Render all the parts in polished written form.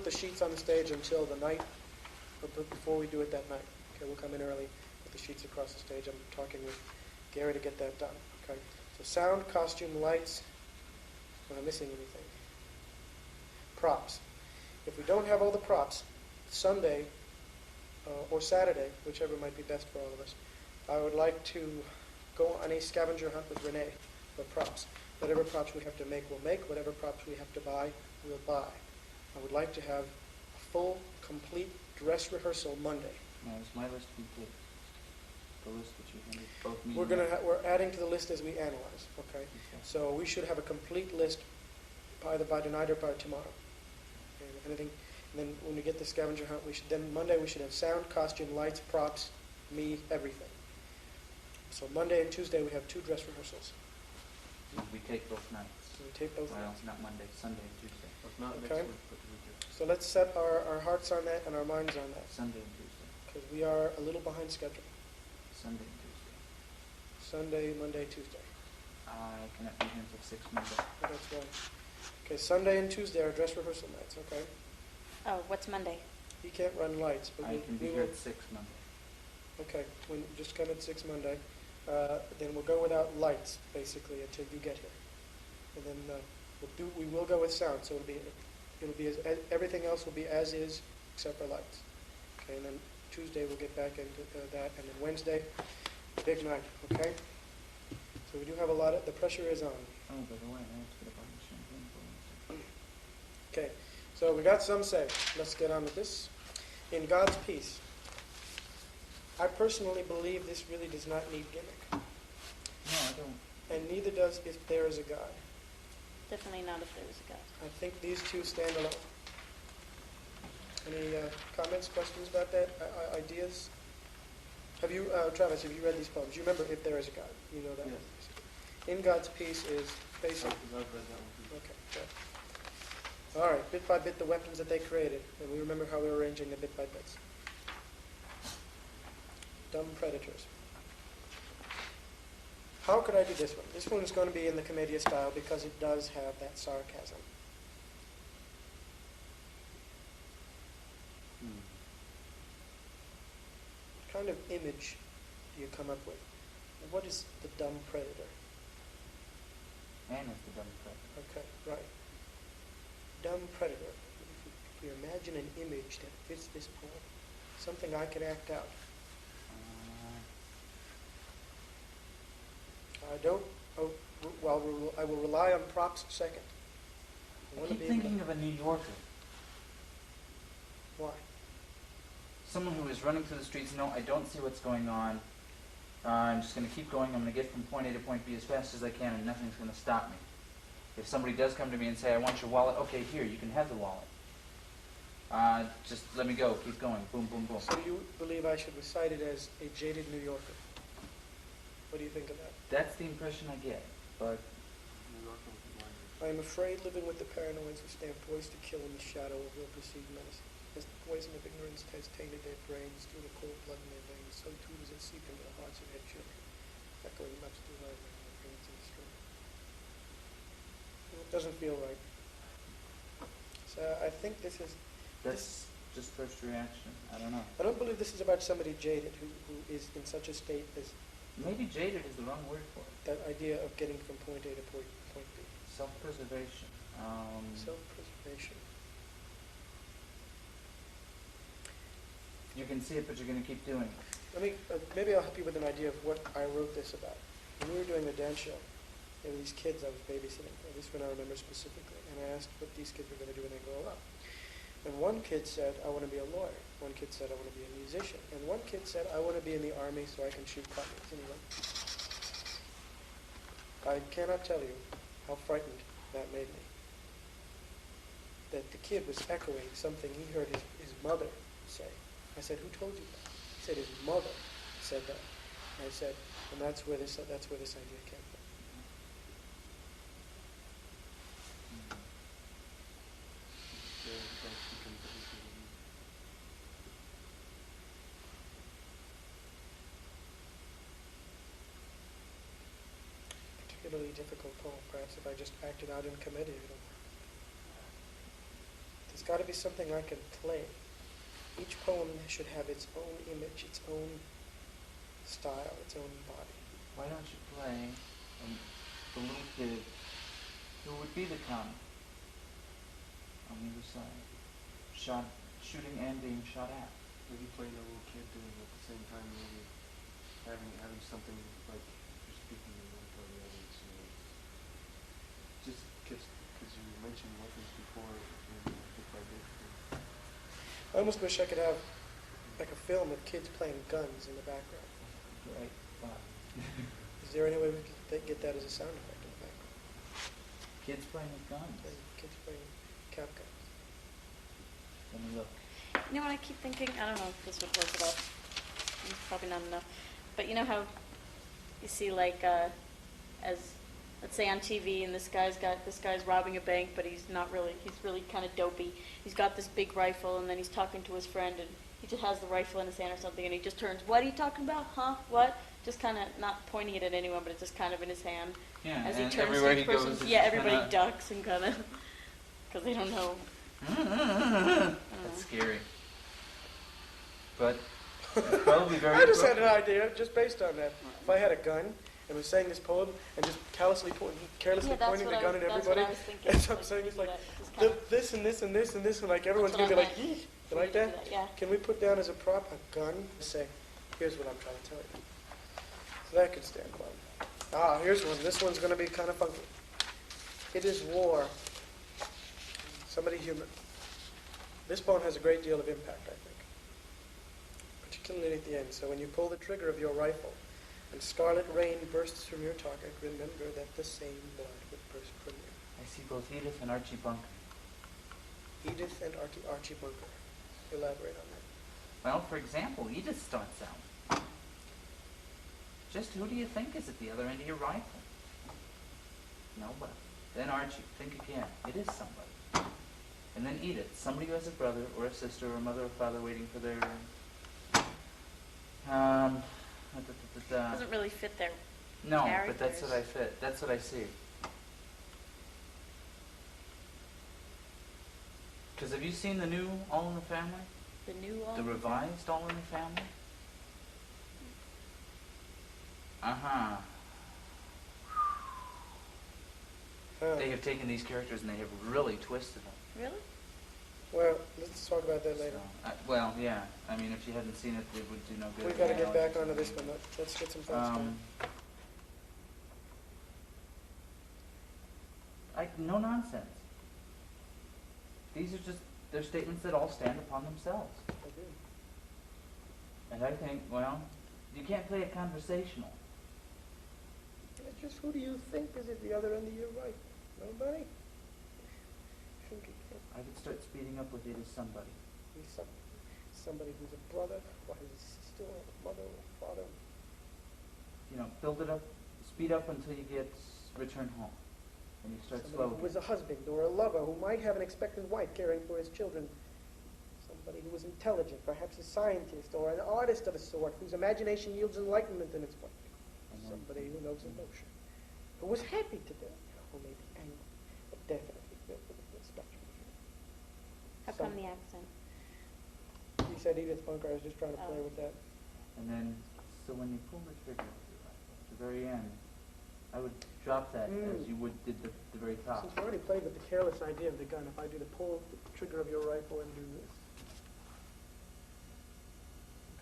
the sheets on the stage until the night, before we do it that night. Okay, we'll come in early, put the sheets across the stage. I'm talking with Gary to get that done. Okay, so sound, costume, lights. Am I missing anything? Props. If we don't have all the props, Sunday or Saturday, whichever might be best for all of us, I would like to go on a scavenger hunt with Renee for props. Whatever props we have to make, we'll make. Whatever props we have to buy, we'll buy. I would like to have a full, complete dress rehearsal Monday. Now, is my list complete? The list that you handed both me We're adding to the list as we analyze. Okay. So we should have a complete list either by tonight or by tomorrow. And anything. And then when we get the scavenger hunt, Monday we should have sound, costume, lights, props, me, everything. So Monday and Tuesday we have 2 dress rehearsals. We take both nights. So we take both well, nights. Not Monday, Sunday and Tuesday. Not Okay. next week, but the week after. So let's set our hearts on that and our minds on that. Sunday and Tuesday. Because we are a little behind schedule. Sunday and Tuesday. Sunday, Monday, Tuesday. I cannot be here until 6 Monday. Oh, that's right. Okay, Sunday and Tuesday are dress rehearsal nights, okay? Oh, what's Monday? He can't run lights, but I can be we here will. at 6 Monday. Okay, when just come at 6 Monday. Then we'll go without lights, basically, until you get here. And then we will go with sound, so it'll be everything else will be as is, except for lights. Okay, and then Tuesday we'll get back into that, and then Wednesday, big night, okay? So we do have the pressure is on. Oh, by the way, I have to get a bottle of champagne for Wednesday. Okay, so we got some say. Let's get on with this. In God's peace, I personally believe this really does not need gimmick. No, I don't. And neither does If There Is a God. Definitely not if there was a God. I think these two stand alone. Any comments, questions about that? Ideas? Have you, Travis, have you read these poems? You remember If There Is a God? You know that Yes. one? In God's peace is basic. I've read that one. Okay, good. All right, bit by bit the weapons that they created. And we remember how we were arranging the bit by bits. Dumb predators. How could I do this one? This one is going to be in the Commedia style because it does have that sarcasm. What kind of image do you come up with? What is the dumb predator? Anne is the dumb predator. Okay, right. Dumb predator. If we imagine an image that fits this poem, something I could act out. I don't. Oh, well, I will rely on props second. I keep thinking of a New Yorker. Why? Someone who is running through the streets. No, I don't see what's going on. I'm just going to keep going. I'm going to get from point A to point B as fast as I can, and nothing's going to stop me. If somebody does come to me and say, I want your wallet, okay, here, you can have the wallet. Just let me go. Keep going. Boom, boom, boom. So you believe I should recite it as a jaded New Yorker? What do you think of that? That's the impression I get, but New York was the line. I am afraid living with the paranoids who stand poised to kill in the shadow of real perceived menace. As the poison of ignorance has tainted their brains through the cold blood in their veins, so too does it seep into the hearts of their children, echoing much through life in their brains and strength. It doesn't feel right. So I think this is... that's just first reaction. I don't know. I don't believe this is about somebody jaded who is in such a state as Maybe jaded is the wrong word for it. that idea of getting from point A to point B. Self-preservation. Self-preservation. You can see it, but you're going to keep doing it. Maybe I'll help you with an idea of what I wrote this about. When we were doing the dance show, there were these kids I was babysitting, at least when I remember specifically, and I asked what these kids were going to do when they grow up. And one kid said, I want to be a lawyer. One kid said, I want to be a musician. And one kid said, I want to be in the army so I can shoot puppies. Anyway, I cannot tell you how frightened that made me. That the kid was echoing something he heard his mother say. I said, who told you that? He said, his mother said that. And I said, and that's where this idea came from. Particularly difficult poem, perhaps if I just acted out in comedy, it'll work. There's got to be something I can play. Each poem should have its own image, its own style, its own body. Why don't you play the little kid who would be the comic on the other side, shooting and being shot at? Maybe playing a little kid doing it at the same time, maybe having something like you're speaking in one part of the audience, just because you mentioned weapons before in Bit by Bit. I almost wish I could have like a film of kids playing guns in the background. Right. Is there any way we could get that as a sound effect in the background? Kids playing with guns. Like kids playing cap guns. Let me look. You know what I keep thinking? I don't know if this would work at all. It's probably not enough. But you know how you see like as let's say on TV and this guy's robbing a bank, but he's really kind of dopey. He's got this big rifle and then he's talking to his friend and he just has the rifle in his hand or something and he just turns, "What are you talking about? Huh? What?" Just kind of not pointing it at anyone, but it's just kind of in his hand. Yeah, As he and turns everywhere to he each person, goes, it's yeah, just everybody kinda- ducks and kind of because they don't know. That's scary. But it's probably very. I just had an idea, just based on that. If I had a gun and was saying this poem and just carelessly Yeah, that's pointing what the gun at that's what everybody, I was thinking. and so I'm saying it's like this and this and this and this, and like everyone's That's gonna what be I like, meant. "Eek." You like that? Yeah. Can we put down as a prop a gun? Say, here's what I'm trying to tell you. So that could stand alone. Ah, here's one. This one's gonna be kind of funky. It is war. Somebody human. This poem has a great deal of impact, I think. Particularly at the end. So when you pull the trigger of your rifle and scarlet rain bursts from your target, remember that the same blood would burst from you. I see both Edith and Archie Bunker. Edith and Archie Bunker. Elaborate on that. Well, for example, Edith starts out. Just who do you think is at the other end of your rifle? Nobody. Then Archie, think again. It is somebody. And then Edith, somebody who has a brother or a sister or a mother or father waiting for their Doesn't really fit their No, but that's what I characters. fit. That's what I see. Because have you seen the new All in the Family? the new one. The revised All in the Family? Uh-huh. They have taken these characters and they have really twisted them. Really? Well, let's talk about that later. So, well, yeah. I mean, if you hadn't seen it, it would do no good. We've got to now. get back onto this one. Let's get some thoughts down. No nonsense. These are just, they're statements that all stand upon themselves. I do. And I think, well, you can't play it conversational. Just who do you think is at the other end of your rifle? Nobody? Think again. I could start speeding up with it as somebody. He's somebody who's a brother, or his sister, or mother, or father. You know, build it up, speed up until you get return home. And you start Somebody slow. who was a husband or a lover, who might have an expectant wife caring for his children. Somebody who was intelligent, perhaps a scientist or an artist of a sort, whose imagination yields enlightenment in its wake. Somebody who knows emotion, who was happy to death, or maybe angry, but definitely built with the spectrum. How come the accent? He said Edith Bunker. I was just trying to play Oh. with that. And then, so when you pull the trigger of your rifle, at the very end, I would drop that as you would did the very top. Since we already played with the careless idea of the gun, if I do the pull the trigger of your rifle and do this,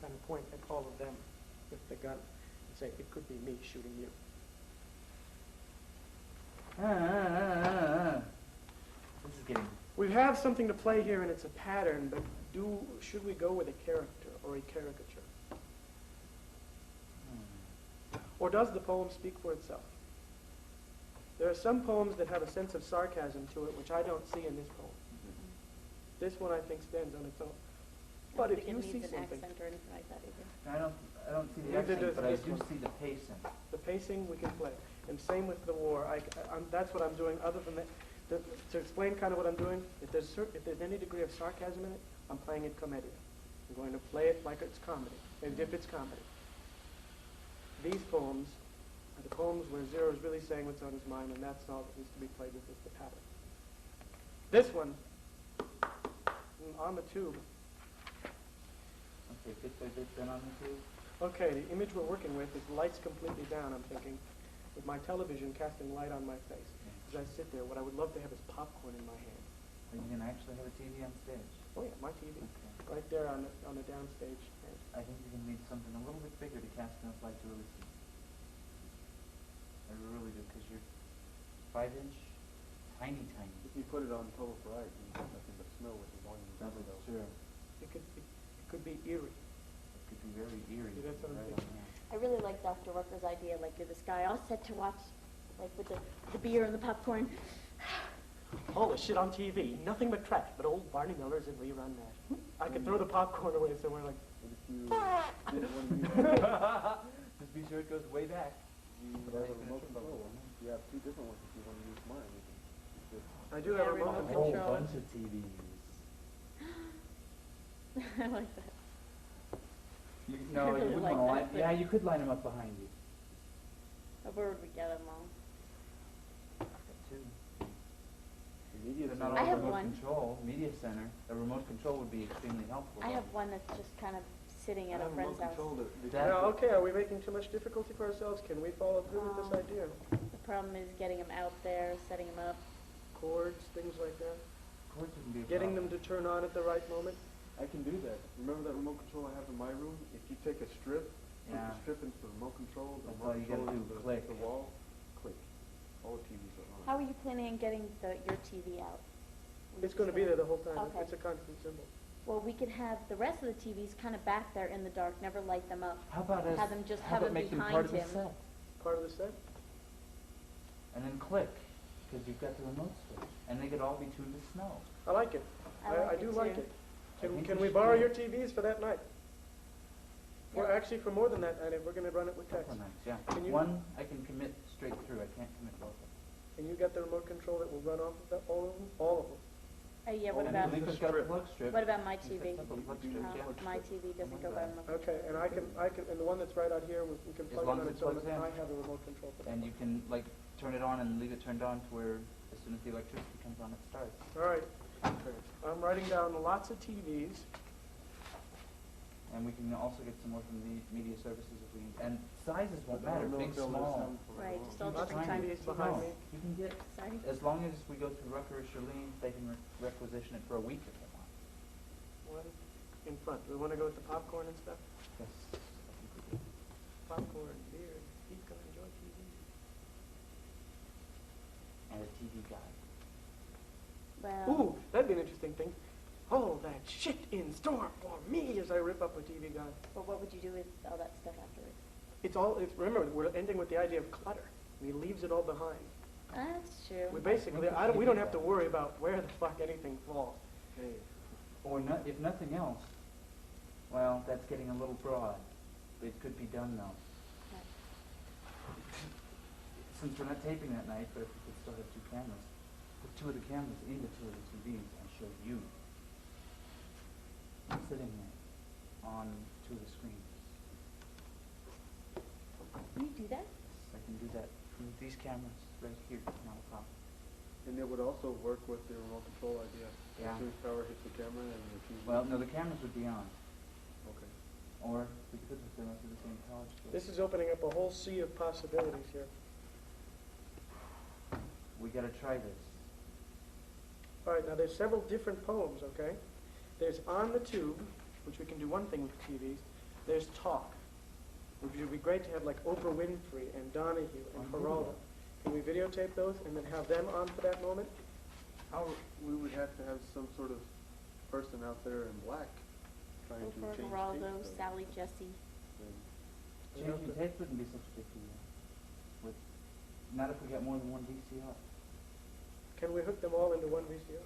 kind of point at all of them with the gun and say, it could be me shooting you. This is getting. We have something to play here, and it's a pattern, but should we go with a character or a caricature? Or does the poem speak for itself? There are some poems that have a sense of sarcasm to it, which I don't see in this poem. This one, I think, stands on its own. But if you see an something, accent or anything like that either. I don't see the Neither accent, does but I this do one. see the pacing. the pacing we can play. And same with the war. That's what I'm doing. Other than that, to explain kind of what I'm doing, if there's any degree of sarcasm in it, I'm playing it commedia. I'm going to play it like it's comedy, as if it's comedy. These poems are the poems where Zero is really saying what's on his mind, and that's all that needs to be played with is the pattern. This one on the tube. Okay, bit by bit then on the tube. Okay, the image we're working with is lights completely down, I'm thinking, with my television casting light on my face. As I sit there, what I would love to have is popcorn in my hand. Are you gonna actually have a TV on stage? Oh yeah, my TV, Okay. right there on the downstage. I think you can need something a little bit bigger to cast enough light to really see. I really do, because you're 5-inch, tiny. If you put it on total bright, you have nothing but snow with the volume. That's true. It could be eerie. It could be very eerie. Yeah, that's what I'm right thinking. on there. I really like Dr. Rucker's idea, like you're this guy all set to watch, like with the beer and the popcorn. All the shit on TV, nothing but trash, but old Barney Miller's and rerun that. I could throw the popcorn away somewhere like, But if you didn't want to use Just be sure it goes way back. you have a remote control. You have two different ones if you want to use mine. You can just I do Yeah, have a remote remote A whole control. bunch of TVs. I like that. You, I no, you really wouldn't like want to that, line. but- Yeah, you could line them up behind you. Where would we get them all? Too. the media But center. not I all have remote one. control. Media center. A remote control would be extremely helpful. I have though. one that's just kind of sitting I at a have friend's remote house. control that That- Now, okay, are we making too much difficulty for ourselves? Can we follow through with this idea? The problem is getting them out there, setting them up. Cords, things like that? Cords wouldn't be a Getting them problem. to turn on at the right moment? I can do that. Remember that remote control I have in my room? If you take a strip, put Yeah. the strip into the remote control, the That's remote all you gotta control do, into click. the wall, click. All the TVs are on. How are you planning on getting your TV out? It's going to be there the whole time. Okay. It's a constant symbol. Well, we could have the rest of the TVs kind of back there in the dark, never light them up. How about us? Have them just how have about them make them behind part of the him. set, Part of the set? and then click, because you've got the remote switch, and they could all be tuned to snow. I like it. I like I do it like too. it. I think Can we we should borrow do your it. TVs for that night? Or Yeah. actually for more than that night if we're going to run it with text. Couple nights, yeah. Can you- One I can commit straight through. I can't commit both of them. And you got the remote control that will run off of all of them? All of them. Yeah, what Oh, about, and Lincoln's got the plug strip. what about my He's got TV? simple plug You strips, can yeah. do My TV doesn't go by remote. Okay, and I can, and the one that's right out here, we can plug it long on as its it own. plugs in. I have a remote control for that. And you can like turn it on and leave it turned on to where as soon as the electricity comes on, it starts. All right, Okay. I'm writing down lots of TVs. And we can also get some more from the media services if we, and sizes won't But I matter, don't know big, if they'll let small. sound for Right, long. just all Lots of different TVs kinds. behind No, me. you can get, Sorry? as long as we go through Rucker or Charlene, they can requisition it for a week if they want. One in front. Do we want to go with the popcorn and stuff? Yes, I think we do. Popcorn, beer, he's going to enjoy TV. And a TV guide. Well, Ooh, that'd be an interesting thing. All that shit in store for me as I rip up a TV guide. but what would you do with all that stuff afterwards? Remember, we're ending with the idea of clutter. He leaves it all behind. That's true. We basically, we don't have to worry about where the fuck anything falls. Hey, Or not, if nothing else, well, that's getting a little broad. It could be done though. Right. Since we're not taping that night, but if we could still have two cameras, put two of the cameras into two of the TVs and show you sitting there on two of the screens. Can you do that? I can do that from these cameras right here, not a problem. and it would also work with the remote control idea. Yeah. As soon as power hits the camera and the TV. Well, no, the cameras would be on, Okay. or we could hook them up to the same power source. This is opening up a whole sea of possibilities here. We gotta try this. All right, now there's several different poems, okay? There's On the Tube, which we can do one thing with TVs. There's Talk, which would be great to have like Oprah Winfrey and Donahue and On Geraldo. video. Can we videotape those and then have them on for that moment? How, we would have to have some sort of person out there in black trying to Oprah, change Geraldo, tapes, Sally, Jesse. and Changing tapes wouldn't be such a big deal. With, not if we got more than one VCR. Can we hook them all into one VCR?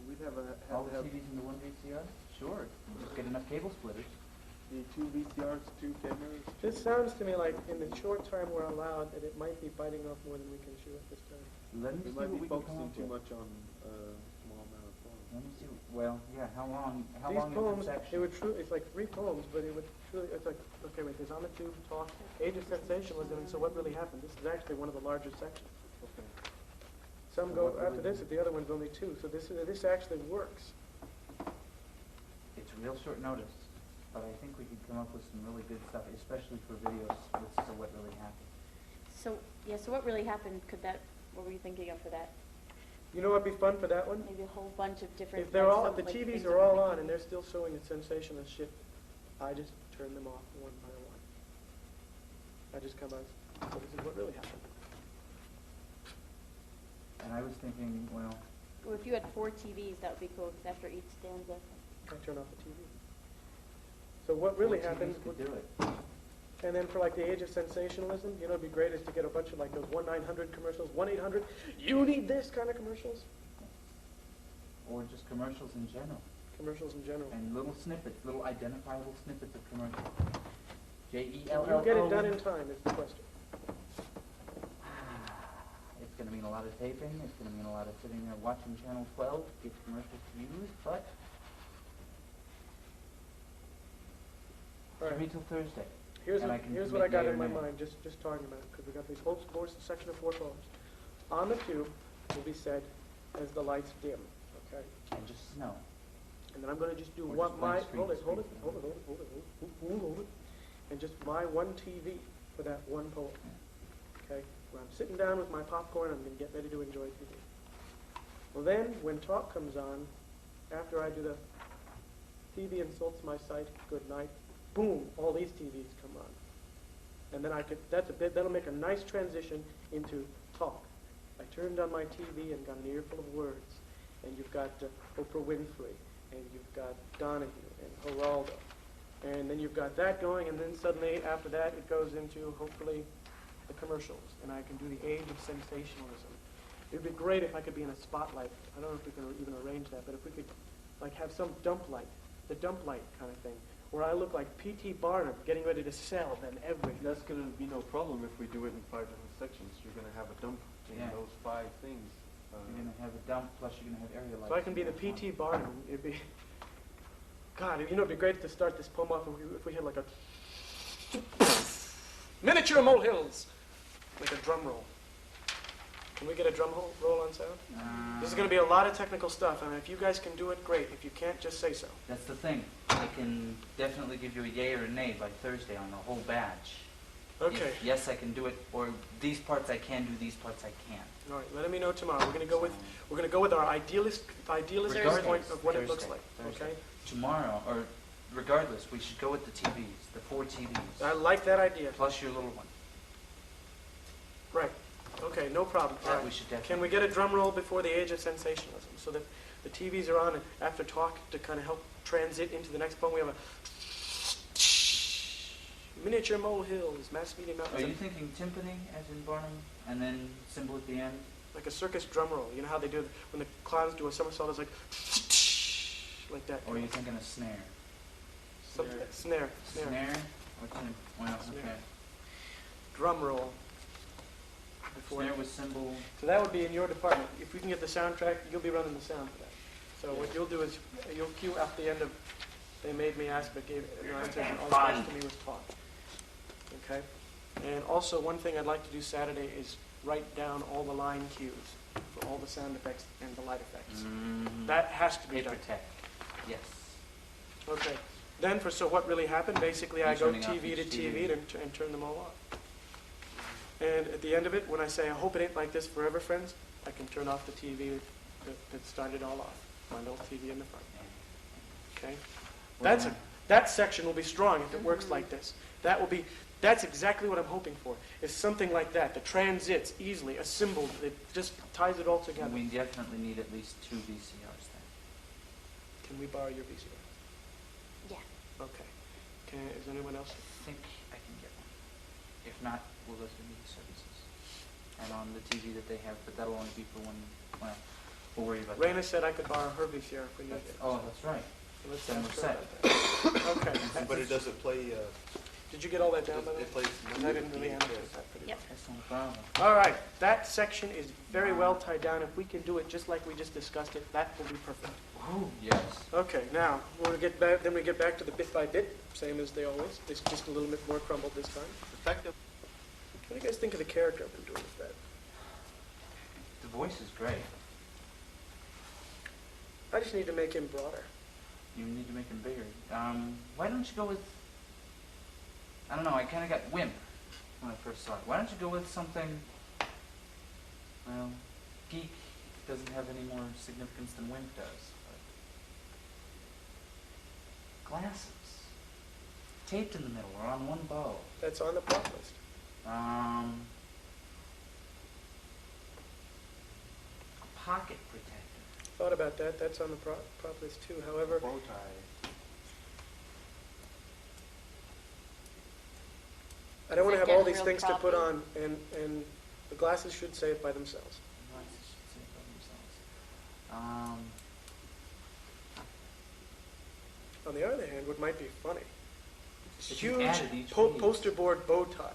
we'd have All to the have TVs into one VCR? Sure. Just get enough cable splitters. the two VCRs, two cameras. This sounds to me like in the short time we're allowed that it might be biting off more than we can chew at this time. Let me We see might what be we can come focusing up too with. much on small amount of film. Let me see. Well, yeah. How long? How These long poems, is the it section? would truly, it's like 3 poems, but it would truly, it's like, okay, wait, there's On the Tube, Talk, Age of Sensationalism, and so what really happened? This is actually one of the larger sections. Okay. Some So go what after really- this, if the other one's only 2, so this actually works. real short notice, but I think we could come up with some really good stuff, especially for videos with So What Really Happened. So, yeah, so what really happened, what were you thinking of for that? You know what'd be fun for that one? Maybe a whole bunch of different. If they're like, all, some, if the like, TVs things are that all we're on thinking. and they're still showing the sensationalist shit, I just turn them off one by one. I just come out, so this is what really happened. And I was thinking, well, Or if you had 4 TVs, that would be cool, because after each stanza. I turn off the TV. So what really 4 TVs happened, could do it. and then for like the age of sensationalism, you know, it'd be great is to get a bunch of like those 1-900 commercials, 1-800, you need this kind of commercials, Or just commercials in general. commercials in general. And little snippets, little identifiable snippets of commercials. Can J-E-L-L-O. you get it done in time is the question. It's going to mean a lot of taping. It's going to mean a lot of sitting there watching Channel 12, get commercial views, but All give me right, till Thursday. here's and what, I can here's commit what I got yea or in my nay. mind, just talking about it, because we got these whole section of 4 columns. On the tube will be said as the lights dim, okay? And just snow. And then I'm gonna just do Or what just my, blank hold it, screen, hold it, screen. hold it, hold it, hold it, hold it, and just my one TV for that one poem, okay? When I'm sitting down with my popcorn, I'm gonna get ready to enjoy TV. Well then, when talk comes on, after I do the TV insults my sight, good night, boom, all these TVs come on. And then that'll make a nice transition into talk. I turned on my TV and got an earful of words, and you've got Oprah Winfrey, and you've got Donahue and Geraldo, and then you've got that going, and then suddenly after that it goes into hopefully the commercials, and I can do the age of sensationalism. It'd be great if I could be in a spotlight. I don't know if we can even arrange that, but if we could like have some dump light, the dump light kind of thing, where I look like P.T. Barnum getting ready to sell them everything. That's going to be no problem if we do it in 5 different sections. You're going to have a dump in Yeah. those 5 things. You're going to have a dump, plus you're going to have area lights. So I can be the P.T. Barnum. It'd be, God, you know, it'd be great to start this poem off if we had like a miniature molehills, like a drum roll. Can we get a drum roll on sound? This is going to be a lot of technical stuff, and if you guys can do it, great. If you can't, just say so. That's the thing. I can definitely give you a yay or a nay by Thursday on the whole batch. Okay. Yes, I can do it, or these parts I can do, these parts I can't. All right. Let me know tomorrow. We're going to go with our idealist Regardless, point of what it looks Thursday, like. Thursday. Okay. Tomorrow, or regardless, we should go with the TVs, the 4 TVs, I like that idea. plus your little one. Right. Okay. No problem. All That right. we should definitely. Can we get a drum roll before the age of sensationalism so that the TVs are on and after talk to kind of help transit into the next poem we have a miniature molehills, mass media Are mountains, you thinking timpani, as in Barnum, and then cymbal at the end? like a circus drum roll. You know how they do it when the clowns do a somersault? It's like that. Or are you thinking a snare? Something, snare. Snare? What's in? Well, Snare. okay. Drum roll. Before. Snare with cymbal. So that would be in your department. If we can get the soundtrack, you'll be running the sound for that. So what you'll do is you'll cue at the end of they made me ask but gave no answers and all the rest to me was taught. Okay? And also one thing I'd like to do Saturday is write down all the line cues for all the sound effects and the light effects. That has to be Paper done. tech. Yes. Okay. Then for So What Really Happened, basically I You're go turning off TV to each TV TV. and turn them all off. And at the end of it, when I say, I hope it ain't like this forever, friends, I can turn off the TV that started all off. My little TV in the front. Okay? That section will be strong if it works like this. That's exactly what I'm hoping for, is something like that transits easily, a symbol that just ties it all together. We definitely need at least 2 VCRs then. Can we borrow your VCR? Yeah. Okay. Is anyone else? I think I can get one. If not, we'll go through media services. And on the TV that they have, but that'll only be for one, well, we'll worry about Raina said I could borrow her VCR if we need that. it. Oh, that's right. So let's then ask we're her set. about that. Okay. But it doesn't play, Did you get all that down by the way? it plays. I didn't really analyze that pretty Yep. That's no problem. well. All right, that section is very well tied down. If we can do it just like we just discussed it, that will be perfect. Ooh, yes. Okay, now, when we get back, then we get back to the bit by bit, same as they always. It's just a little bit more crumbled this time. Effective. What do you guys think of the character I've been doing with that? The voice is great. I just need to make him broader. You need to make them bigger. Why don't you go with, I don't know, I kind of got Wimp when I first saw it. Why don't you go with something, well, Geek doesn't have any more significance than Wimp does. But glasses. Taped in the middle or on one bow. That's on the prop list. A pocket protector. Thought about that. That's on the prop list too. However, Bow tie. I don't want to Is have it all getting these real things to put proppy? on, and the glasses should say it by themselves. Glasses should say it by themselves. On the other hand, what might be funny, If you huge added each one of these. poster board bow tie,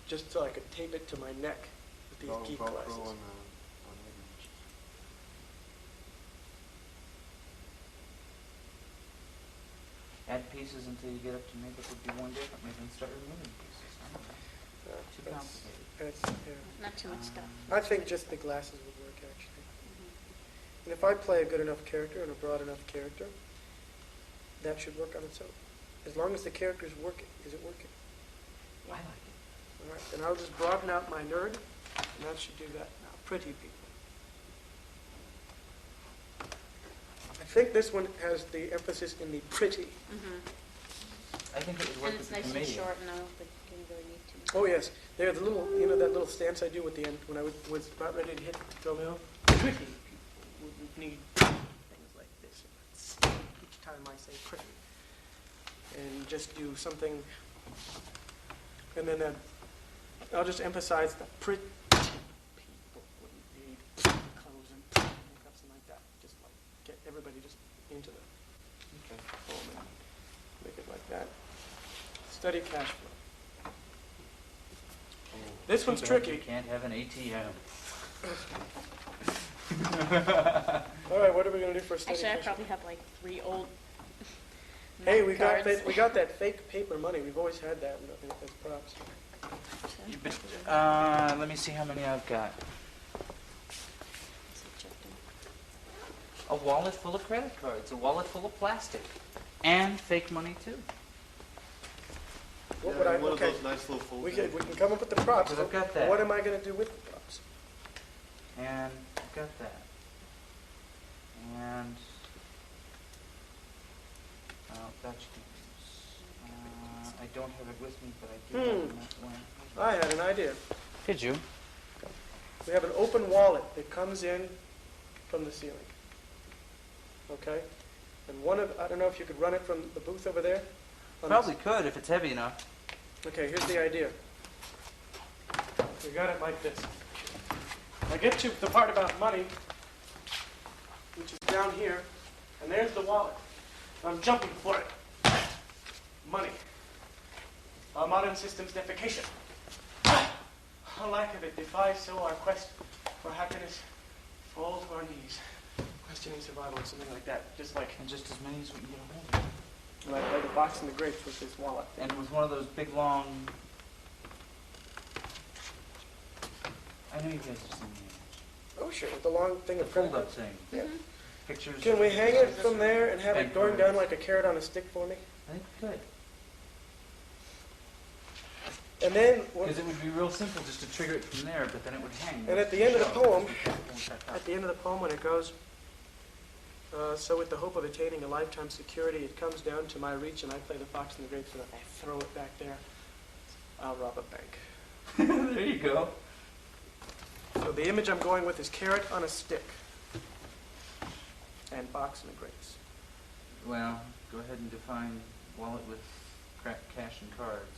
just so I could tape it to my neck with these geek Velcro glasses. on Image. Add pieces until you get up to make it would be one differently, then start removing pieces. I don't know. Yeah, Too that's- complicated. that's- yeah. Not too much stuff. I think just the glasses would work actually. Mhm. And if I play a good enough character and a broad enough character, that should work on its own. As long as the character is working. Is it working? I like it. All right, then I'll just broaden out my nerd, and that should do that now. Pretty people. I think this one has the emphasis in the pretty. Mhm. I think it would work And with it's the nice and comedian. short, and I don't think you really need too much. Oh yes, they're the little, that little stance I do at the end when I was about ready to hit Romeo. Pretty people would need things like this. Each time I say pretty, and just do something, and then I'll just emphasize the pretty people wouldn't need clothes and makeup and like that. Just like get everybody just into the Okay. home and make it like that. Study cash flow. This Too one's bad tricky. You can't have an ATM. All right, what are we gonna do for study Actually, I cash flow? probably have like 3 old. Hey, Mac we got cards. that. We got that fake paper money. We've always had that as props. You bet- let me see how many I've got. A wallet full of credit cards, a wallet full of plastic, and fake money too. What Yeah, would I? one Okay, of those nice little fold we can come up with the props. Because I've got but that. What am I gonna do with the props? And I've got that. And Dutch games. I don't have it with me, but I do have that one. I had an idea. Did you? We have an open wallet that comes in from the ceiling. Okay, and I don't know if you could run it from the booth over there. On Probably could if it's heavy enough. Okay, here's the idea. We got it like this. I get to the part about money, which is down here, and there's the wallet. I'm jumping for it. Money. Our modern system's defecation. A lack of it defies so our quest for happiness falls to our knees. Questioning survival or something like that. Just like And just as many as we can get a hold of. the box and the grapes with this wallet. And with one of those big long... I know you guys have seen the Oh sure, with the long thing of credit fold-up cards. thing. Yeah. Pictures. Can we hang it from there and have it Bank going down cards. like a carrot on a stick for me? I think we could. And then, Because it would be real simple just to trigger it from there, but then it would hang. And at the end of the Show. poem- It won't back up. at the end of the poem when it goes, so with the hope of attaining a lifetime security, it comes down to my reach and I play the fox and the grapes and I throw it back there, I'll rob a bank. There you go. So the image I'm going with is carrot on a stick and box and the grapes. Well, go ahead and define wallet with cash and cards.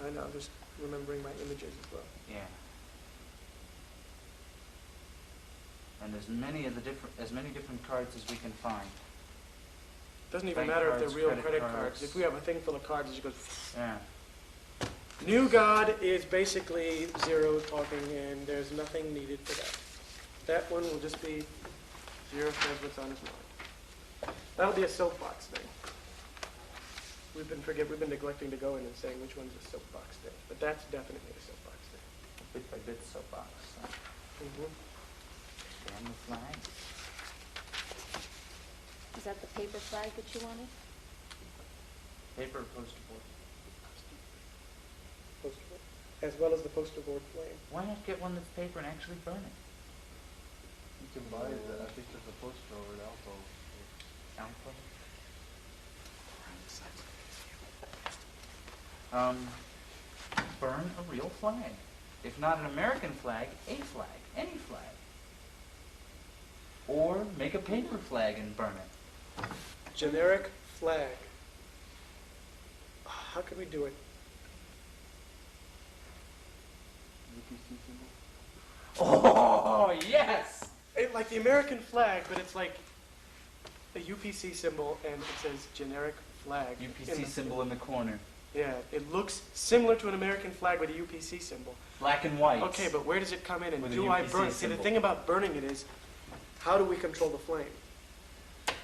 I know, just remembering my images as well. Yeah. And as many different cards as we can find. Doesn't even Bank matter if cards, they're real credit credit cards. cards. If we have a thing full of cards, it just goes. Yeah. New God is basically Zero talking, and there's nothing needed for that. That one will just be Zero says what's on his mind. That'll be a soapbox thing. We've been neglecting to go in and saying which one's a soapbox thing, but that's definitely a soapbox thing. Bit by bit soapbox. Mm-hmm. Stand the flag. Is that the paper flag that you wanted? Paper or poster board? Poster board, as well as the poster board flame. Why not get one that's paper and actually burn it? You can buy it, I think there's a poster over at Alpo. Alpha? Burn a real flag. If not an American flag, a flag. Any flag. Or make a paper flag and burn it. Generic flag. How could we do it? UPC symbol? Oh, yes! Like the American flag, but it's like a UPC symbol and it says generic flag. UPC symbol in the corner. Yeah, it looks similar to an American flag with a UPC symbol. Black and white. Okay, but where does it come in and With a do I UPC burn it? See, the symbol. thing about burning it is, how do we control the flame? That's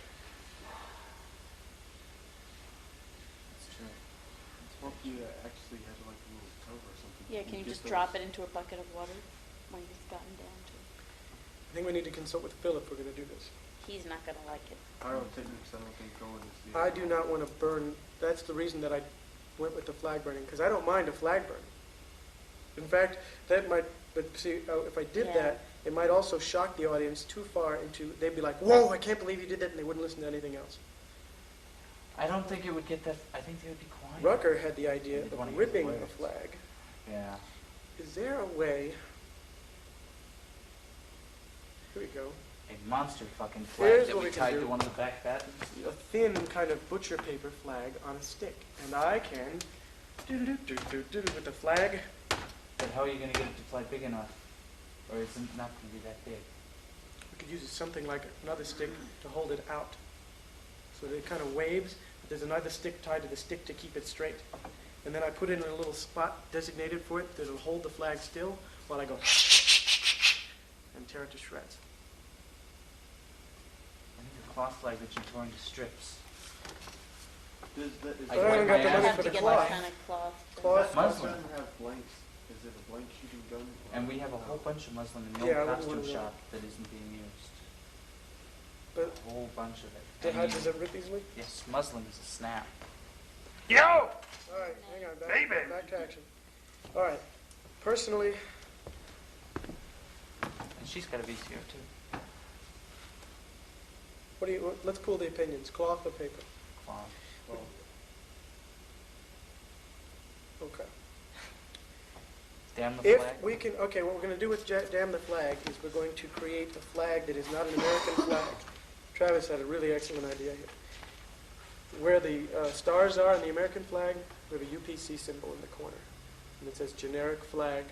true. Well, if you actually had like a little cover or something. Yeah, can you get just those- drop it into a bucket of water when it's gotten down to? I think we need to consult with Phil if we're going to do this. He's not gonna like it. Pyrotechnics, I don't think going is the. I do not want to burn, that's the reason that I went with the flag burning, because I don't mind a flag burning. In fact, that might, but see, if I did Yeah. that, it might also shock the audience too far into, they'd be like, whoa, I can't believe you did that, and they wouldn't listen to anything else. I don't think it would get that. I think they would be quiet. Rucker had the idea They'd wanna of use ripping words. a flag. Yeah. Is there a way, here we go, A monster fucking Here's flag that what we we can tied do. to one of the back buttons. a thin kind of butcher paper flag on a stick, and I can do-do-do-do-do-do with the flag. But how are you going to get it to fly big enough? Or is it not going to be that big? We could use something like another stick to hold it out. So that it kind of waves, but there's another stick tied to the stick to keep it straight. And then I put in a little spot designated for it that'll hold the flag still while I go and tear it to shreds. I need a cloth flag that you tore into strips. Is I But I haven't got the my money ass. for Have to the get cloth. that kind of cloth. Cloth. Muslin. Doesn't have blanks. Is it a blank shooting gun? or- And we have a whole bunch of muslin in the Yeah, I old wouldn't costume want to- shop that isn't being used. But A whole bunch of it. how I mean, does it rip easily? yes, muslin is a snap. All right, hang on, back to action. All right, personally, And she's got a VCR too. let's pool the opinions, cloth or paper? Cloth. Well, Okay. Damn the If flag. we can, okay, what we're going to do with Damn the Flag is we're going to create a flag that is not an American flag. Travis had a really excellent idea here. Where the stars are in the American flag, we have a UPC symbol in the corner. And it says generic flag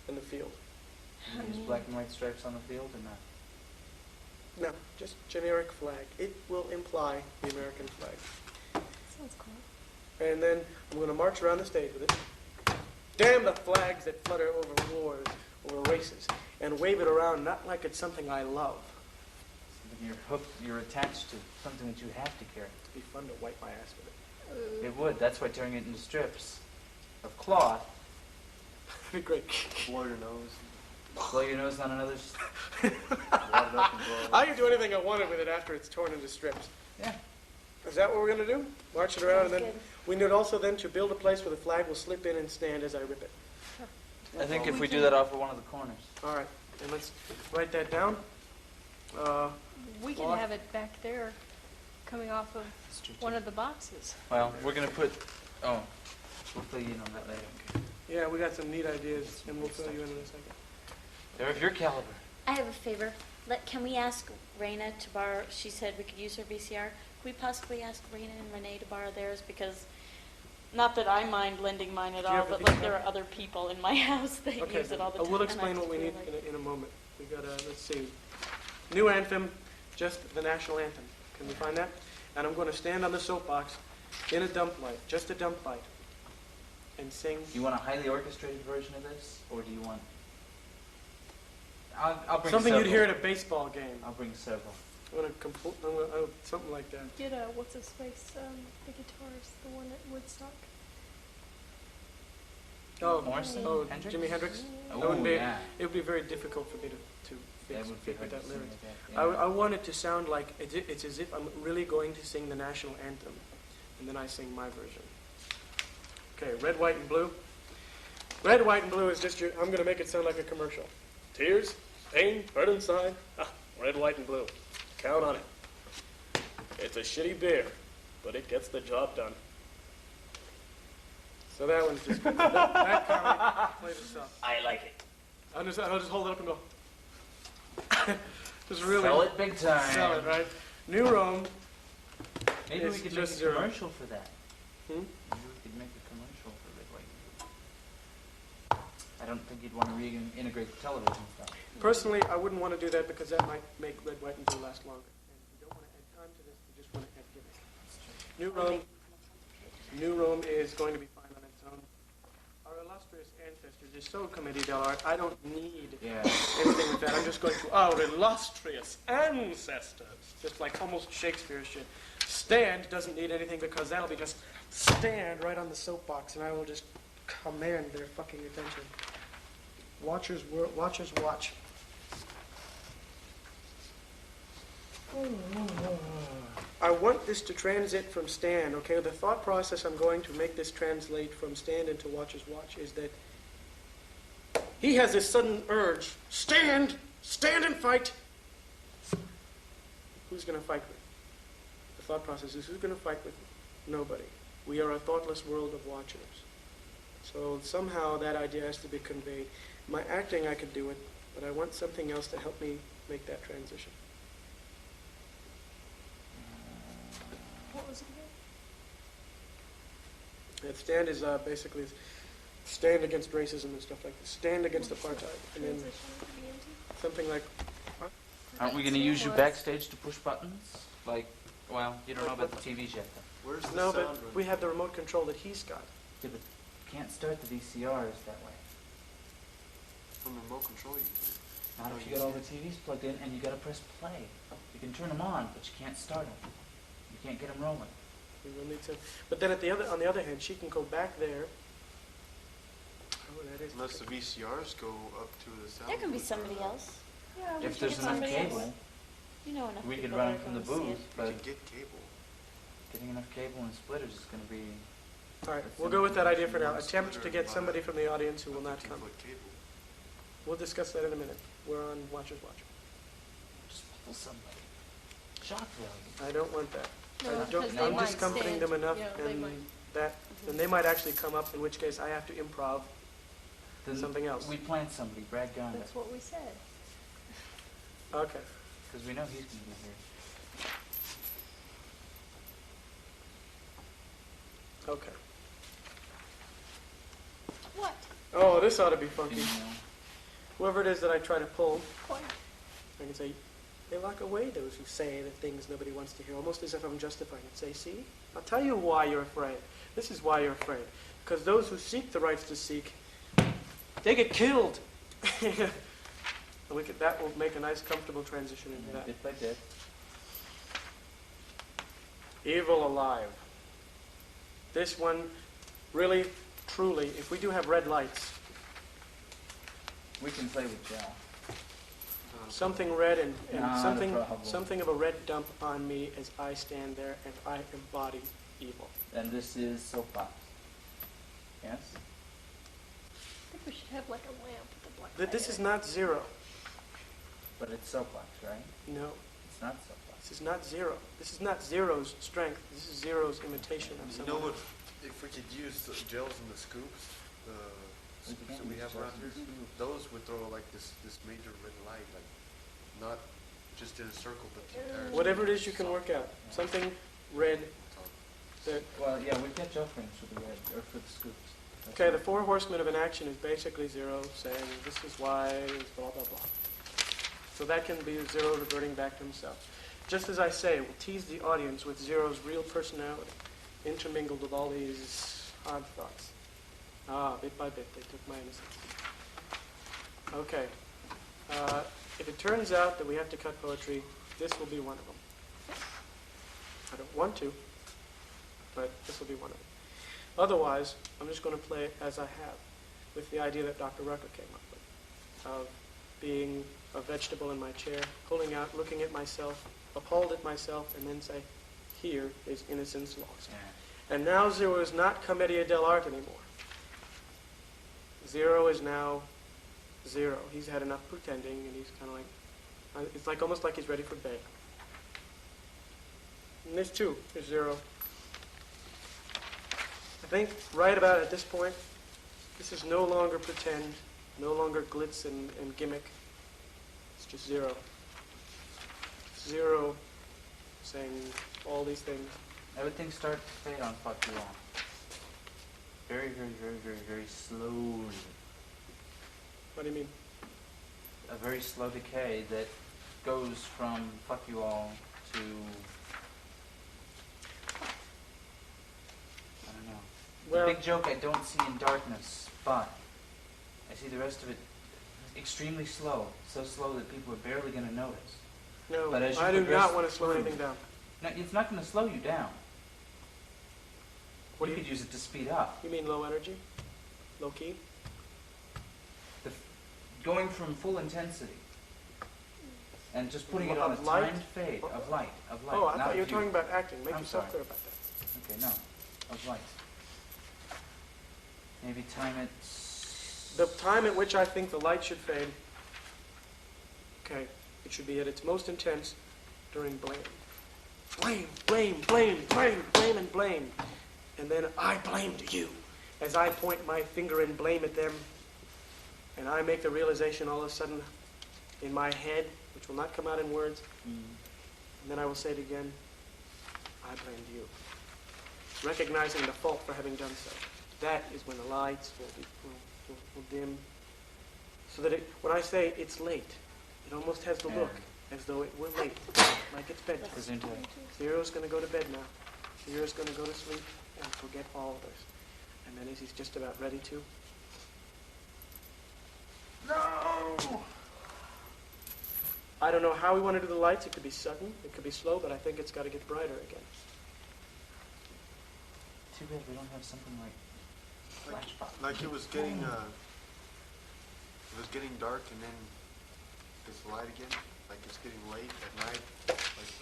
in the field. You use black and white stripes on the field or not? No, just generic flag. It will imply the American flag. Sounds cool. And then I'm going to march around the stage with it. Damn the flags that flutter over wars, over races, and wave it around not like it's something I love. Something you're hooked, you're attached to something that you have to carry. It'd be fun to wipe my ass with it. It would. That's why tearing it into strips of cloth, It'd be great. blow your nose. blow your nose on another. Wad it up and blow it. I can do anything I wanted with it after it's torn into strips. Yeah. Is that what we're going to do? March it around, and Sounds then good. we need also then to build a place where the flag will slip in and stand as I rip it. I think if we do that off of one of the corners. All right, and let's write that down. We can Well, have it back there, coming off of one of the boxes. Well, we're gonna put. Oh, we'll fill you in on that later. Yeah, we got some neat ideas, and we'll fill you in a second. They're of your caliber. I have a favor. Can we ask Raina to borrow, she said we could use her VCR. Could we possibly ask Raina and Renee to borrow theirs? Because, not that I mind lending mine at Do you all, have a but like VCR? there are other people in my house that Okay, use it all the time. we'll and I explain what just we feel need like- in a moment. We got let's see, new anthem, just the national anthem. Can we find that? And I'm going to stand on the soapbox in a dump light, just a dump light, and sing. Do you want a highly orchestrated version of this, or do you want? I'll bring Something several. you'd hear at a baseball game. I'll bring several. I'm gonna something like that. Get what's his face? The guitarist, the one at Woodstock. Oh, Morrison? oh, Hendrix? Jimi Hendrix. Oh, That would be, yeah. it would be very difficult for me to fit would be with hard to that sing lyrics. like that. I want it to sound like it's as if I'm really going to sing the national anthem, and then I sing my version. Okay, red, white, and blue. Red, white, and blue is just I'm going to make it sound like a commercial. Tears, pain, hurt inside. Ah, red, white, and blue. Count on it. It's a shitty beer, but it gets the job done. So that one's just that comedy plays itself. I like it. I'll just hold it up and go. Just really Sell it big time. sell it, right? New Rome. Maybe we It's could make just a zero. commercial for that. Hmm? Maybe we could make a commercial for Red, White, and Blue. I don't think you'd want to reintegrate the television stuff. Personally, I wouldn't want to do that because that might make red, white, and blue last longer. And you don't want to add time to this, you just want to add gimmick. That's true. New Rome, New Rome is going to be fine on its own. Our illustrious ancestors is so committee del art, I don't need Yeah. anything with that. I'm just going to our illustrious ancestors. Just like almost Shakespeare shit. Stand doesn't need anything because that'll be just stand right on the soapbox and I will just command their fucking attention. Watchers watch. I want this to transit from stand, okay? The thought process I'm going to make this translate from stand into watchers watch is that he has this sudden urge, stand and fight. Who's going to fight with me? The thought process is who's going to fight with me? Nobody. We are a thoughtless world of watchers. So somehow that idea has to be conveyed. My acting, I could do it, but I want something else to help me make that transition. What was it again? That stand is basically stand against racism and stuff like this. Stand against apartheid. And then something like, Aren't we going to use you backstage to push buttons? Like, well, you don't know about the TVs yet, though. Where's the no, sound but run? we have the remote control that he's got. Yeah, but you can't start the VCRs that way. From the remote control you can. Not if you got all the TVs plugged in and you got to press play. You can turn them on, but you can't start them. You can't get them rolling. We will need to. But then on the other hand, she can go back there. Oh, that is. Unless the VCRs go up to the sound. There can be booth. somebody else. Yeah, we If should there's get enough somebody cable, else. You know enough we could people run that it are from the gonna see booth, it. You but can get cable. getting enough cable and splitters is going to be... All right, we'll go with that idea for now. Attempt to get somebody from the audience who will not come. 15-foot cable. We'll discuss that in a minute. We're on Watchers Watch. Just pull somebody. Shock value. I don't want that. No, I because don't, they I'm might just comforting stand. them enough, Yeah, they and might. that, then they might actually come up, in which case I have to improv Then something else. We plant somebody, Brad Gonda, That's what we said. Okay. because we know he's going to be here. Okay. What? Oh, this ought to be funky. You know. Whoever it is that I try to pull, What? I can say, they lock away those who say the things nobody wants to hear, almost as if I'm justifying it. Say, see, I'll tell you why you're afraid. This is why you're afraid. Because those who seek the rights to seek, they get killed. And that will make a nice, comfortable transition And into then that. bit by bit. Evil alive. This one, really, truly, if we do have red lights, We can play with gel. something red and Not a something problem. something of a red dump on me as I stand there and I embody evil. And this is soapbox. Yes? I think we should have like a lamp with a black This light is in it. not zero. But it's soapbox, right? No, It's not soapbox. this is not zero. This is not zero's strength. This is zero's imitation of You someone. know what? If we could use the gels and the scoops, the scoops that we have around here, those would throw like this major red light, like not just in a circle, but the entire. Whatever it is you can work out. Something red top. that. Well, yeah, we've got gel frames for the red, or for the scoops. That's Okay, the right. four horsemen of an action is basically zero, saying this is why, blah blah blah. So that can be zero reverting back to himself. Just as I say, we'll tease the audience with Zero's real personality, intermingled with all these odd thoughts. Bit by bit, they took my innocence. Okay. If it turns out that we have to cut poetry, this will be one of them. I don't want to, but this will be one of them. Otherwise, I'm just going to play as I have, with the idea that Dr. Rucker came up with, of being a vegetable in my chair, pulling out, looking at myself, appalled at myself, and then say, here is innocence lost. Yeah. And now Zero is not Commedia dell'arte anymore. Zero is now Zero. He's had enough pretending, and he's kind of like, it's like almost like he's ready for bed. And this too is Zero. I think right about at this point, this is no longer pretend, no longer glitz and gimmick. It's just Zero. Zero saying all these things. Everything starts to fade on Fuck You All. Very, very, very, very, very slowly. What do you mean? A very slow decay that goes from Fuck You All to, I don't know. Well- The big joke I don't see in Darkness, but I see the rest of it extremely slow. So slow that people are barely going to notice. No, But as you I do progress not want to slow through- anything down. No, it's not going to slow you down. What You do you, could use it to speed up. you mean low energy? Low key? Going from full intensity and just putting it Of on a light? timed fade of light. Oh, I not thought you were of talking about acting. Make I'm yourself sorry. clear about that. Okay, no, of light. Maybe time it. The time at which I think the light should fade, okay, it should be at its most intense during blame. Blame, blame, blame, blame, blame, and blame. And then I blamed you as I point my finger and blame at them. And I make the realization all of a sudden in my head, which will not come out in words, and then I will say it again, I blamed you. Recognizing the fault for having done so. That is when the lights will dim. So that when I say it's late, it almost has the look as though it were late, like it's bedtime. Gesundheit. Zero's going to go to bed now. Zero's going to go to sleep and forget all of this. And then as he's just about ready to, no! I don't know how we want to do the lights. It could be sudden, it could be slow, but I think it's got to get brighter again. Too bad we don't have something like flashbulb. Like it was getting dark and then it's light again. Like it's getting late at night. Like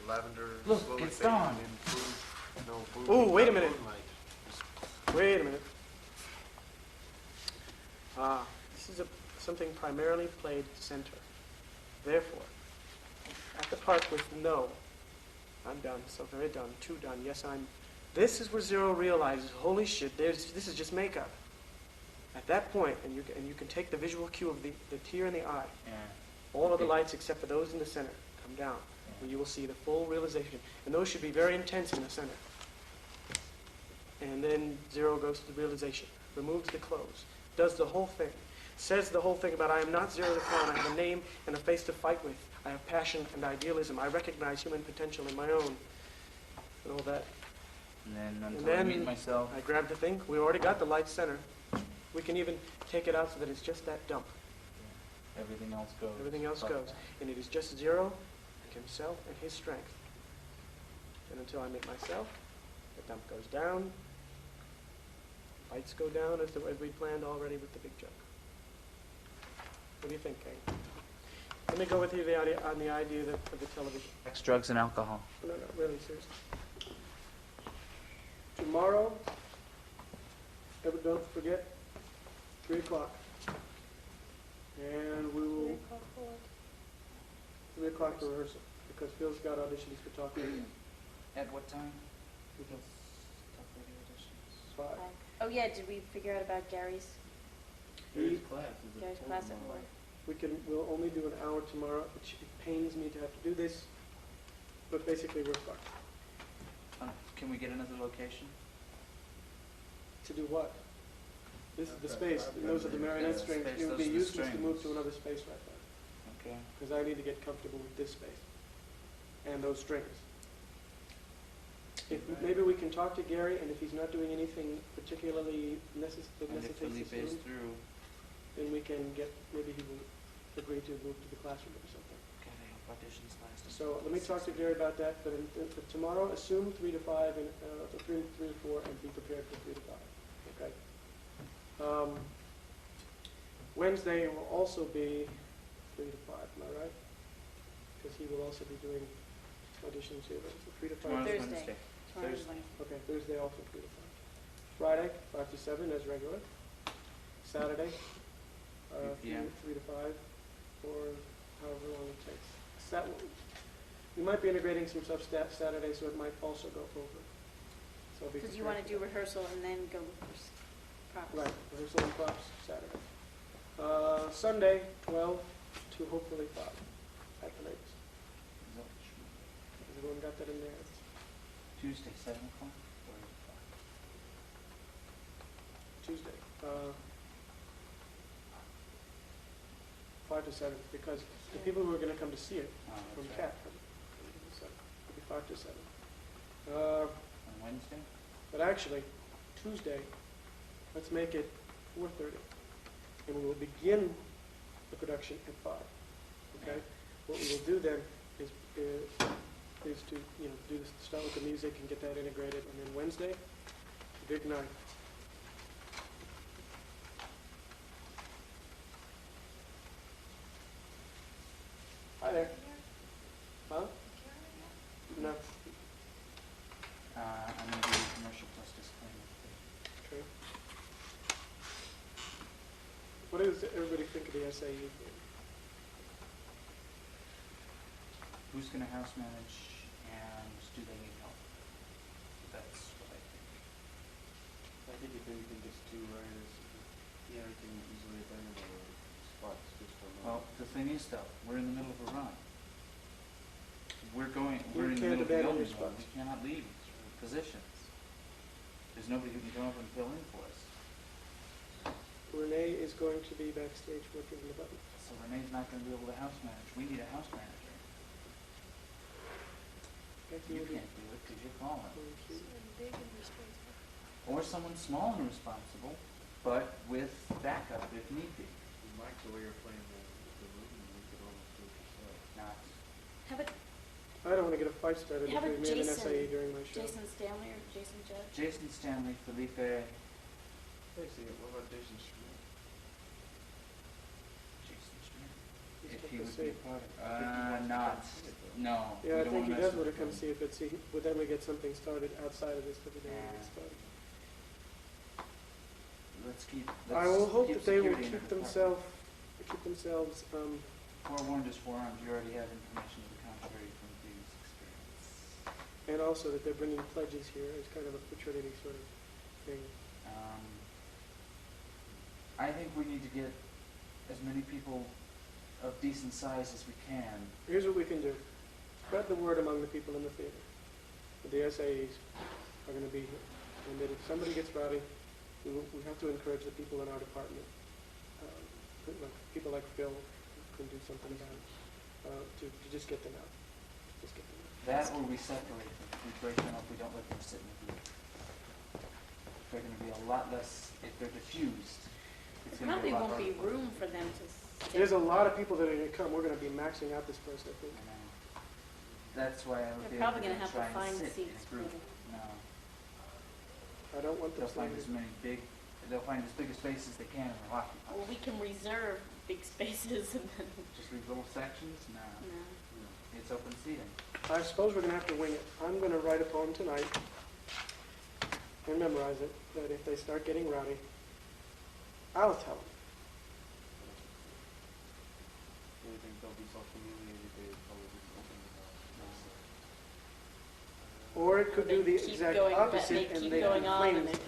the lavender Look, slowly it's fading dawn. and then boom, Ooh, wait a not minute. moonlight. Wait a minute. This is something primarily played center. Therefore, at the part with no, I'm done, so very done, too done, yes I'm, this is where Zero realizes, holy shit, this is just makeup. At that point, and you can take the visual cue of the tear in the eye, Yeah. all of the lights except for those in the center come down, where you will see the full realization. And those should be very intense in the center. And then Zero goes to the realization, removes the clothes, does the whole thing, says the whole thing about I am not Zero the Clown, I have a name and a face to fight with, I have passion and idealism, I recognize human potential in my own, and all that. And then And until I then meet myself. I grab the thing, we already got the light center. We can even take it out so that it's just that dump. Everything else goes. Everything else Fuck goes. that. And it is just Zero and himself and his strength. And until I meet myself, the dump goes down, lights go down as we planned already with the big joke. What do you think, Kate? Let me go with you on the idea of the television. Sex, drugs, and alcohol. No, really, seriously. Tomorrow, don't forget, 3 o'clock. And we will, 3 o'clock for rehearsal, because Phil's got auditions for Talk Radio. At what time? Because Talk radio auditions. 5. Oh yeah, did we figure out about Gary's He- Gary's class at 4? We'll only do an hour tomorrow, which it pains me to have to do this, but basically we're fucked. Can we get another location? To do what? This is the space, and those are the marionette Yeah, strings. space, It would those be are the useless to move strings. to another space right now, Okay. because I need to get comfortable with this space and those strings. If, maybe we can talk to Gary, and if he's not doing anything particularly that And if necessitates Felipe this is room, through, then we can maybe he will agree to move to the classroom or something. God, I hope auditions last. So let me talk to Gary about that, but for tomorrow, assume 3 to 5, and 3 to 4, and be prepared for 3 to 5, okay? Wednesday will also be 3 to 5, am I right? Because he will also be doing auditions here, right? So 3 to 5. Tomorrow's Thursday. Wednesday. Tomorrow's Thursday. Wednesday. Okay, Thursday also 3 to 5. Friday, 5 to 7 as regular. Saturday, 3 p.m. 3 to 5, or however long it takes. We might be integrating some stuff Saturday, so it might also go over. So be Because you want to prepared do for that. rehearsal and then go with props. Right, rehearsal and props Saturday. Sunday, 12 to hopefully 5 at the latest. Has everyone got that in there? Tuesday, 7 o'clock? Or 5? Tuesday. 5 to 7, because the people who are going to come to see it Oh, from that's CAT, right. so it'll be 5 to 7. On Wednesday? But actually, Tuesday, let's make it 4:30, and we will begin the production at 5. Okay? What we will do then is to start with the music and get that integrated, and then Wednesday, big night. Hi there. Huh? No. I'm going to do commercial plus disclaimer. Okay. What does everybody think of the SAE thing? Who's going to house manage and do they need help? That's what I think. I think if anything, just do right is, yeah, we can easily abandon our spots just for a Well, moment. the thing is though, we're in the middle of a run. We're You in the can't middle of the abandon only your one. spots. We cannot leave positions. There's nobody who can come up and fill in for us. Renee is going to be backstage working the button. So Renee's not going to be able to house manage. We need a house manager. Becky You will be- can't do it because you're calling. Okay. Big and responsible. Or someone small and responsible, but with backup if need be. You like the way you're playing the room, and you could almost do it yourself. Not Have it, I don't want to get a fight started Have between a me and an Jason- SAE during my show. Jason Stanley or Jason Judd? Jason Stanley, Felipe, Hey, see, what about Jason Schmidt? Jason Schmidt. He's If got he to would say- be a part of it. I think he wants to Not, come see it, though. no. Yeah, we I don't think he wanna does mess want to with come him. see it, but then we get something started outside of this that we don't want to get Yeah. started. Let's keep. I will hope keep that they will security in keep the themselves, Forewarned is forearmed. You already have information to the contrary from previous experience. and also that they're bringing pledges here as kind of a fraternity sort of thing. I think we need to get as many people of decent size as we can. Here's what we can do. Spread the word among the people in the theater. That the SAEs are going to be here. And that if somebody gets rowdy, we have to encourage the people in our department, people like Phil, who can do something about it, to just get them out. Just get them out. That or we separate them. We break them up. We don't let them sit in the group. They're going to be a lot less, if they're diffused, it's going to be Probably a lot won't be harder. room for them to sit. There's a lot of people that are going to come. We're going to be maxing out this place, I think. I know. That's why I would They're be probably able gonna have to try and find sit in seats a group. for No. I don't want them They'll find as standing. they'll find as big a space as they can and they'll occupy. Well, we can reserve big spaces and then, Just leave little sections? No. no. It's open seating. I suppose we're going to have to wing it. I'm going to write a poem tonight and memorize it, that if they start getting rowdy, I'll tell them. Do you think they'll be self-humiliated? They probably just open the door. Or it could do the They keep exact going, but opposite they and keep they going on and complain.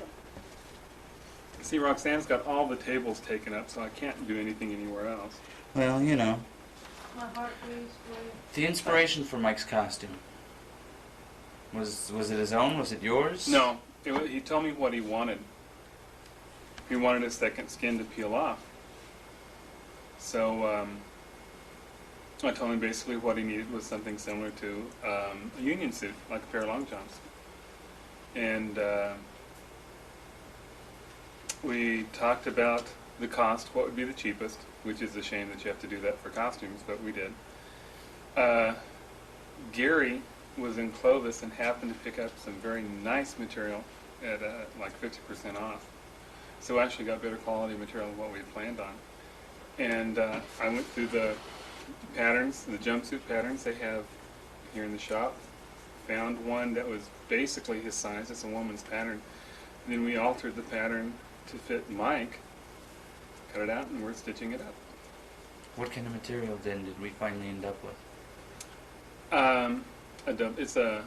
they See, Roxanne's got all the tables taken up, so I can't do anything anywhere else. Well, you know. My heart bleeds for you. The inspiration for Mike's costume. Was it his own? Was it yours? No, he told me what he wanted. He wanted his second skin to peel off. So I told him basically what he needed was something similar to a union suit, like a pair of long johns. And we talked about the cost, what would be the cheapest, which is a shame that you have to do that for costumes, but we did. Gary was in Clovis and happened to pick up some very nice material at like 50% off. So we actually got better quality material than what we had planned on. And I went through the patterns, the jumpsuit patterns they have here in the shop. Found one that was basically his size. It's a woman's pattern. And then we altered the pattern to fit Mike, cut it out, and we're stitching it up. What kind of material then did we finally end up with? It's a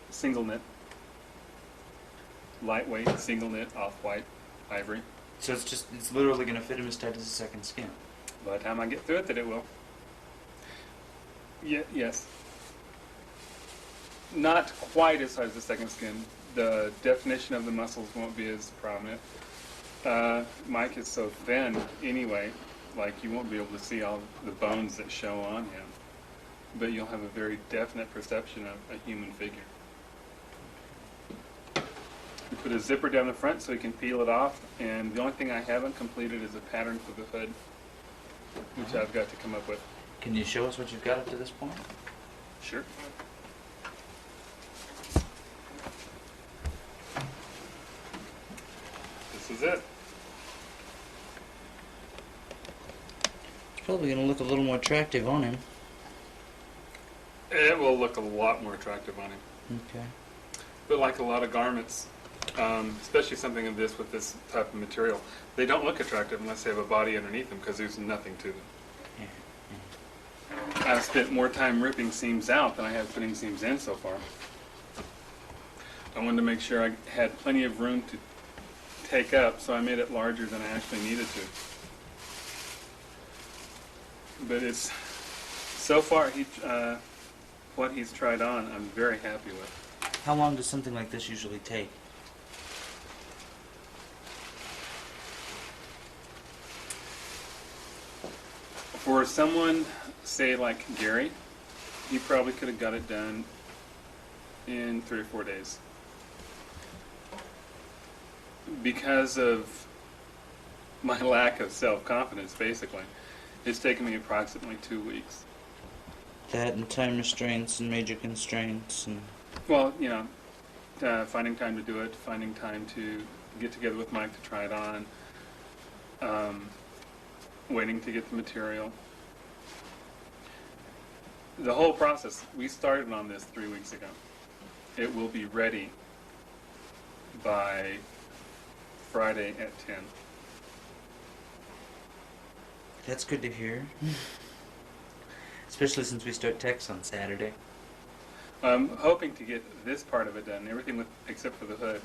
single knit, lightweight single knit off-white ivory. So it's literally going to fit him as tight as a second skin. By the time I get through it, that it will. Yes. Not quite as hard as the second skin. The definition of the muscles won't be as prominent. Mike is so thin anyway, like you won't be able to see all the bones that show on him. But you'll have a very definite perception of a human figure. We put a zipper down the front so he can peel it off, and the only thing I haven't completed is a pattern for the hood, which I've got to come up with. Can you show us what you've got up to this point? Sure. This is it. It's probably going to look a little more attractive on him. It will look a lot more attractive on him. Okay. But like a lot of garments, especially something of this with this type of material, they don't look attractive unless they have a body underneath them because there's nothing to them. Yeah. I've spent more time ripping seams out than I have putting seams in so far. I wanted to make sure I had plenty of room to take up, so I made it larger than I actually needed to. But it's, so far, what he's tried on, I'm very happy with. How long does something like this usually take? For someone, say like Gary, he probably could have got it done in 3 or 4 days. Because of my lack of self-confidence, basically, it's taken me approximately 2 weeks. That and time restraints and major constraints and... Well, you know, finding time to do it, finding time to get together with Mike to try it on, waiting to get the material. The whole process, we started on this 3 weeks ago. It will be ready by Friday at 10. That's good to hear. Especially since we start techs on Saturday. I'm hoping to get this part of it done, everything except for the hood,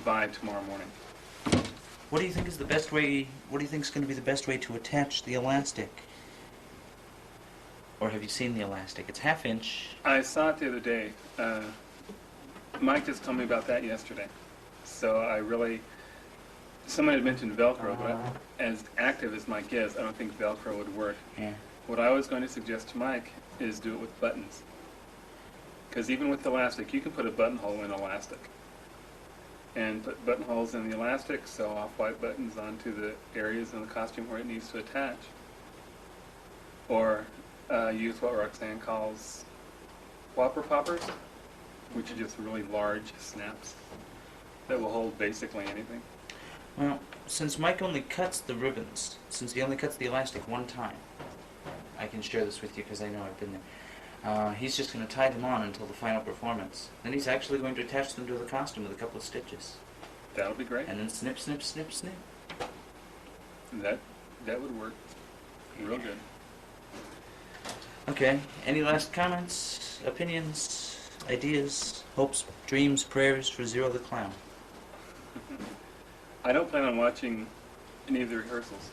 by tomorrow morning. What do you think is the best way, what do you think is going to be the best way to attach the elastic? Or have you seen the elastic? It's 1/2 inch. I saw it the other day. Mike just told me about that yesterday. So I really, someone had mentioned Velcro, but as active as Mike is, I don't think Velcro would work. Yeah. What I was going to suggest to Mike is do it with buttons. Because even with elastic, you can put a buttonhole in elastic. And put buttonholes in the elastic, sew off-white buttons onto the areas in the costume where it needs to attach. Or use what Roxanne calls whopper poppers, which are just really large snaps that will hold basically anything. Well, since Mike only cuts the ribbons, since he only cuts the elastic one time, I can share this with you because I know I've been there. He's just going to tie them on until the final performance. Then he's actually going to attach them to the costume with a couple of stitches. That'll be great. And then snip, snip, snip, snip. That would work real good. Okay, any last comments, opinions, ideas, hopes, dreams, prayers for Zero the Clown? I don't plan on watching any of the rehearsals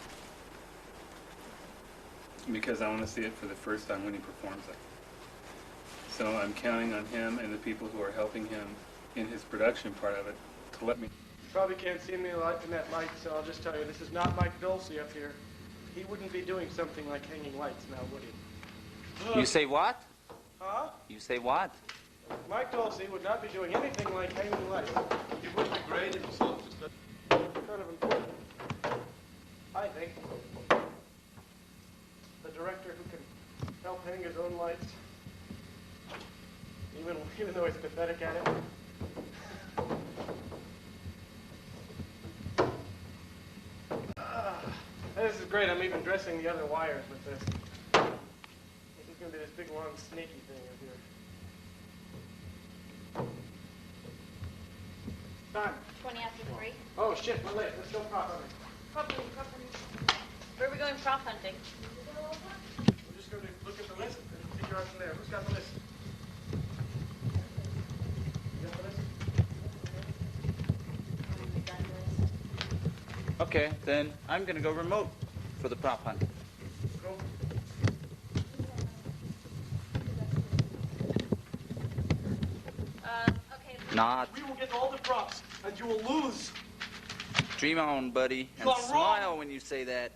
because I want to see it for the first time when he performs it. So I'm counting on him and the people who are helping him in his production part of it to let me. You probably can't see me in that light, so I'll just tell you, this is not Mike Dulce up here. He wouldn't be doing something like hanging lights now, would he? You say what? Huh? You say what? Mike Dulce would not be doing anything like hanging lights. It would be great if you sold it. Kind of important, I think. The director who can help hang his own lights, even though he's pathetic at it. This is great. great. I'm even dressing the other wires with this. This is going to be this big, long, snaky thing up here. Time. 20 after 3. Oh, shit, we're late. Let's go prop hunting. Where are we going prop hunting? We're just going to look at the list and figure out from there. Who's got the list? You got the list? Okay, then I'm gonna go remote for the prop hunt. Go. Okay. Not. We will get all the props, and you will lose. Dream on, buddy. And You are smile wrong. when you say that.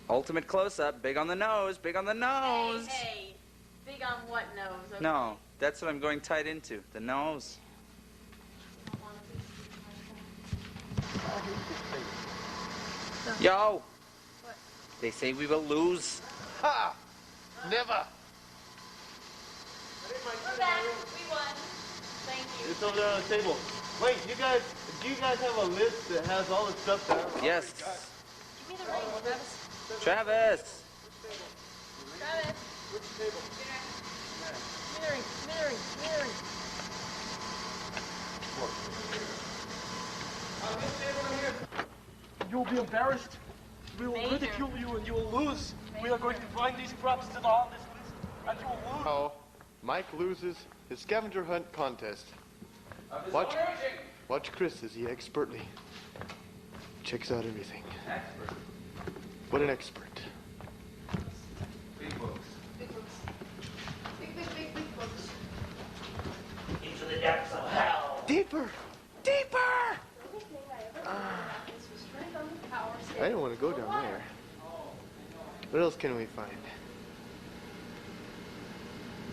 Ultimate close-up, big on the nose, big on the nose. Hey, big on what nose? Okay. No, that's what I'm going tight into, the nose. Yo! What? They say we will lose. Ha! Never! We're back. We won. Thank you. It's over there on the table. Wait, do you guys have a list that has all the stuff there? Yes. Give me the ring, Travis. Travis! Travis. Which table? Give me the ring. Give me the ring. Give me the ring. This table in here. You will be embarrassed. We will Major. ridicule you, and you will lose. We are going to find these props to the on this list, and you will lose. Oh, Mike loses his scavenger hunt contest. Watch Chris as he expertly checks out everything. Expert. What an expert. Big books. Big books. Big books. Into the depths of hell. Deeper! Deeper! I don't want to go down there. What else can we find?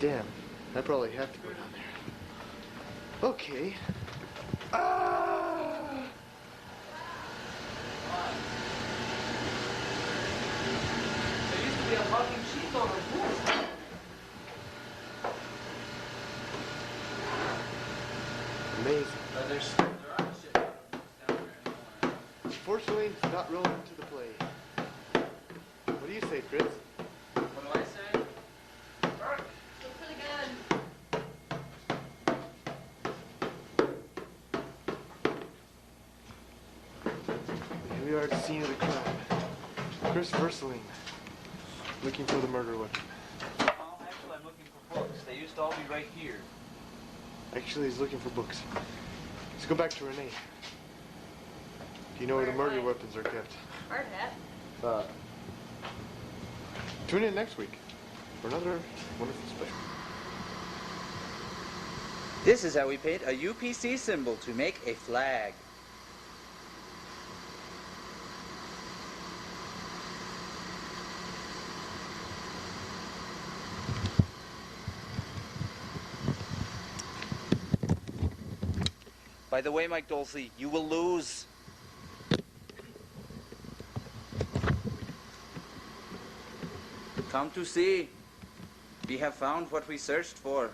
Damn, I probably have to go down there. Okay. There used to be a fucking sheet over books. Amazing. But there are shit down there anymore. Porcelain's not relevant to the play. What do you say, Chris? What do I say? Looks really good. Here we are at the scene of the crime. Chris Verseline, looking for the murder weapon. Oh, actually, I'm looking for books. They used to all be right here. Actually, he's looking for books. Let's go back to Renee. Do you know where the murder weapons are kept? Hard hat. Tune in next week for another wonderful special. This is how we paint a UPC symbol to make a flag. By the way, Mike Dolce, you will lose. Come to see. We have found what we searched for.